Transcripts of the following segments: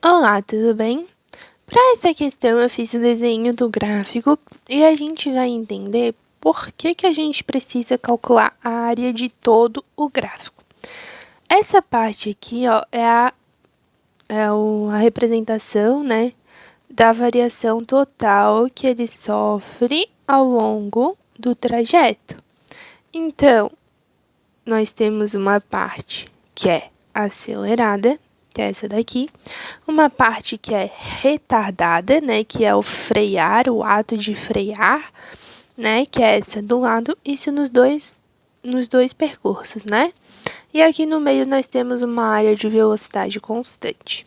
Olá, tudo bem? Para essa questão, eu fiz o desenho do gráfico e a gente vai entender por que a gente precisa calcular a área de todo o gráfico. Essa parte aqui, ó, a representação, né, da variação total que ele sofre ao longo do trajeto. Então, nós temos uma parte que é acelerada, que é essa daqui, uma parte que é retardada, né, que é o frear, o ato de frear, né, que é essa do lado, isso nos dois percursos, né? E aqui no meio nós temos uma área de velocidade constante.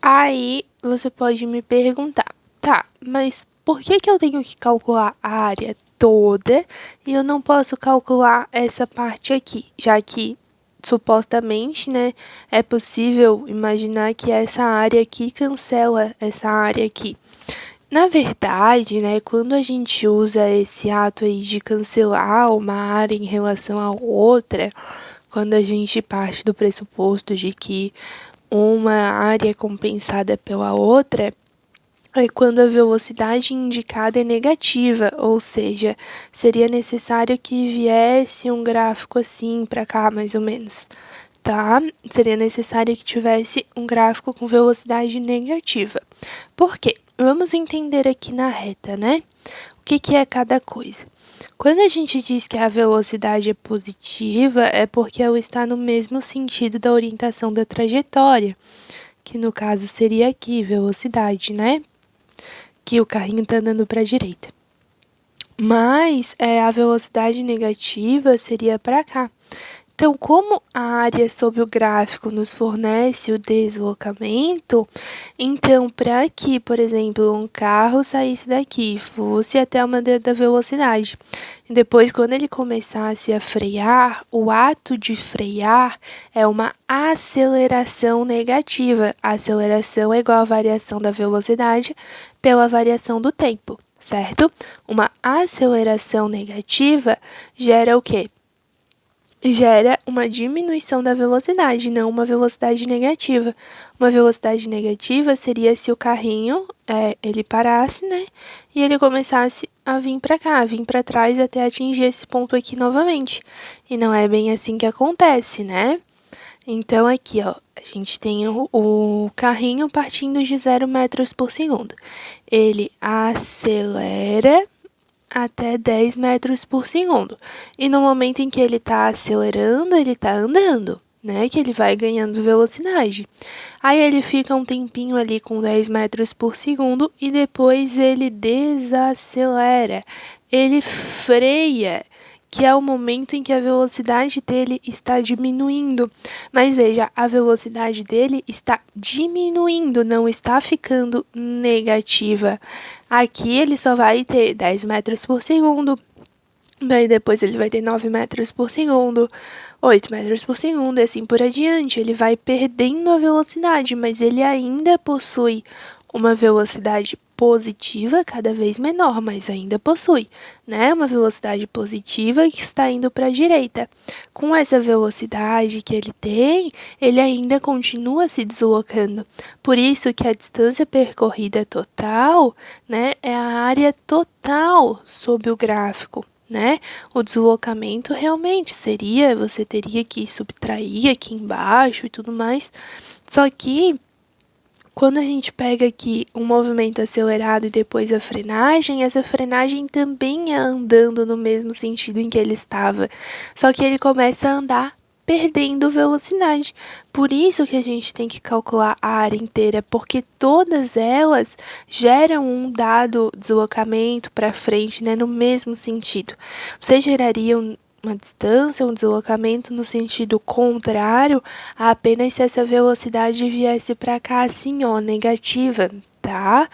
Aí você pode me perguntar, tá, mas por que eu tenho que calcular a área toda e eu não posso calcular essa parte aqui, já que supostamente, né, é possível imaginar que essa área aqui cancela essa área aqui. Na verdade, né, quando a gente usa esse ato aí de cancelar uma área em relação a outra, quando a gente parte do pressuposto de que uma área é compensada pela outra, é quando a velocidade indicada é negativa, ou seja, seria necessário que viesse um gráfico assim para cá, mais ou menos, tá? Seria necessário que tivesse um gráfico com velocidade negativa. Por quê? Vamos entender aqui na reta, né? O que é cada coisa. Quando a gente diz que a velocidade é positiva, é porque ela está no mesmo sentido da orientação da trajetória, que no caso seria aqui, velocidade, né? Que o carrinho está andando para a direita. Mas a velocidade negativa seria para cá. Então, como a área sob o gráfico nos fornece o deslocamento, então, para que, por exemplo, um carro saísse daqui, fosse até uma da velocidade, e depois, quando ele começasse a frear, o ato de frear é uma aceleração negativa. A aceleração é igual à variação da velocidade pela variação do tempo, certo? Uma aceleração negativa gera o quê? Gera uma diminuição da velocidade, não uma velocidade negativa. Uma velocidade negativa seria se o carrinho ele parasse, né? E ele começasse a vir para cá, vir para trás até atingir esse ponto aqui novamente. E não é bem assim que acontece, né? Então, aqui, ó, a gente tem o carrinho partindo de 0 metros por segundo. Ele acelera até 10 metros por segundo. E no momento em que ele está acelerando, ele está andando, né? Que ele vai ganhando velocidade. Aí ele fica um tempinho ali com 10 metros por segundo e depois ele desacelera. Ele freia, que é o momento em que a velocidade dele está diminuindo. Mas veja, a velocidade dele está diminuindo, não está ficando negativa. Aqui ele só vai ter 10 metros por segundo, daí depois ele vai ter 9 metros por segundo, 8 metros por segundo e assim por adiante. Ele vai perdendo a velocidade, mas ele ainda possui uma velocidade positiva cada vez menor, mas ainda possui, né? Uma velocidade positiva que está indo para a direita. Com essa velocidade que ele tem, ele ainda continua se deslocando. Por isso que a distância percorrida total, né, é a área total sob o gráfico. Né? O deslocamento realmente seria, você teria que subtrair aqui embaixo e tudo mais. Só que quando a gente pega aqui um movimento acelerado e depois a frenagem, essa frenagem também é andando no mesmo sentido em que ele estava. Só que ele começa a andar perdendo velocidade. Por isso que a gente tem que calcular a área inteira, porque todas elas geram um dado deslocamento para frente, né, no mesmo sentido. Você geraria uma distância, um deslocamento no sentido contrário, apenas se essa velocidade viesse para cá assim, ó, negativa, tá?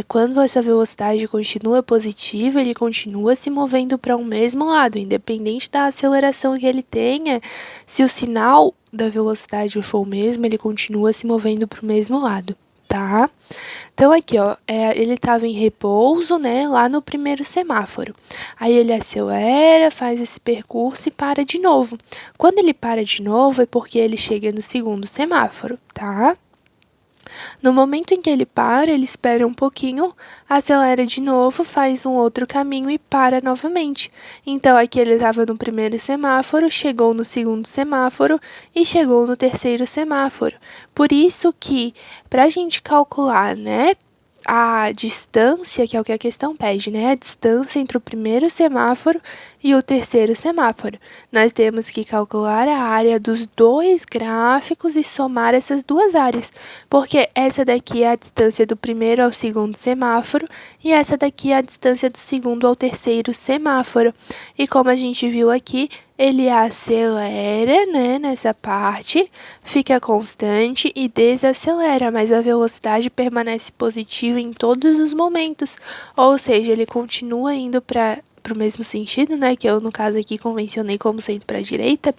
Quando essa velocidade continua positiva, ele continua se movendo para um mesmo lado, independente da aceleração que ele tenha. Se o sinal da velocidade for o mesmo, ele continua se movendo para o mesmo lado, tá? Então, aqui, ó, ele estava em repouso, né, lá no primeiro semáforo. Aí ele acelera, faz esse percurso e para de novo. Quando ele para de novo é porque ele chega no segundo semáforo, tá? No momento em que ele para, ele espera um pouquinho, acelera de novo, faz um outro caminho e para novamente. Então, aqui ele estava no primeiro semáforo, chegou no segundo semáforo e chegou no terceiro semáforo. Por isso que, para a gente calcular, né, a distância, que é o que a questão pede, né? A distância entre o primeiro semáforo e o terceiro semáforo. Nós temos que calcular a área dos dois gráficos e somar essas duas áreas, porque essa daqui é a distância do primeiro ao segundo semáforo e essa daqui é a distância do segundo ao terceiro semáforo. E como a gente viu aqui, ele acelera, né, nessa parte, fica constante e desacelera, mas a velocidade permanece positiva em todos os momentos, ou seja, ele continua indo para o mesmo sentido, né, que eu no caso aqui convencionei como sendo para a direita,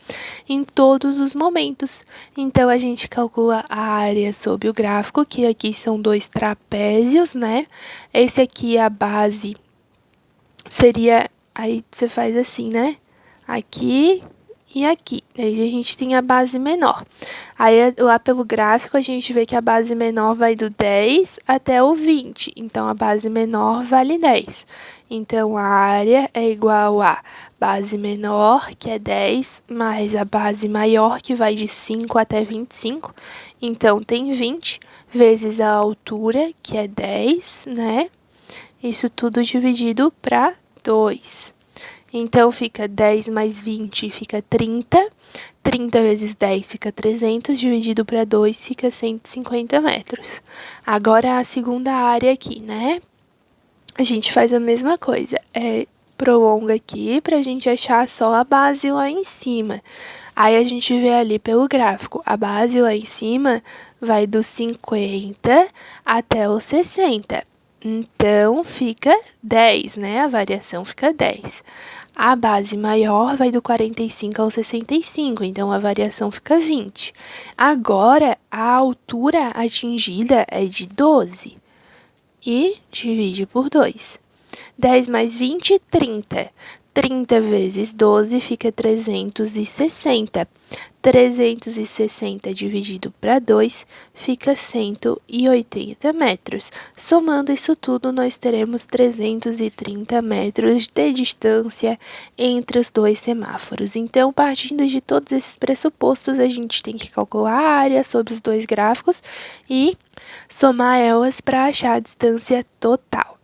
em todos os momentos. Então a gente calcula a área sob o gráfico, que aqui são dois trapézios, né? Esse aqui a base seria, aí você faz assim, né? Aqui e aqui. Aí a gente tem a base menor. Aí lá pelo gráfico a gente vê que a base menor vai do 10 até o 20. Então a base menor vale 10. Então a área é igual a base menor, que é 10, mais a base maior, que vai de 5 até 25. Então tem 20 vezes a altura, que é 10, né? Isso tudo dividido para 2. Então, fica 10 mais 20, fica 30. 30 vezes 10 fica 300, dividido para 2 fica 150 metros. Agora, a segunda área aqui, né? A gente faz a mesma coisa. Prolonga aqui para a gente achar só a base lá em cima. Aí, a gente vê ali pelo gráfico, a base lá em cima vai do 50 até o 60. Então, fica 10, né? A variação fica 10. A base maior vai do 45 ao 65, então a variação fica 20. Agora, a altura atingida é de 12 e divide por 2. 10 mais 20, 30. 30 vezes 12 fica 360. 360 dividido para 2 fica 180 metros. Somando isso tudo, nós teremos 330 metros de distância entre os dois semáforos. Então, partindo de todos esses pressupostos, a gente tem que calcular a área sobre os dois gráficos e somar elas para achar a distância total.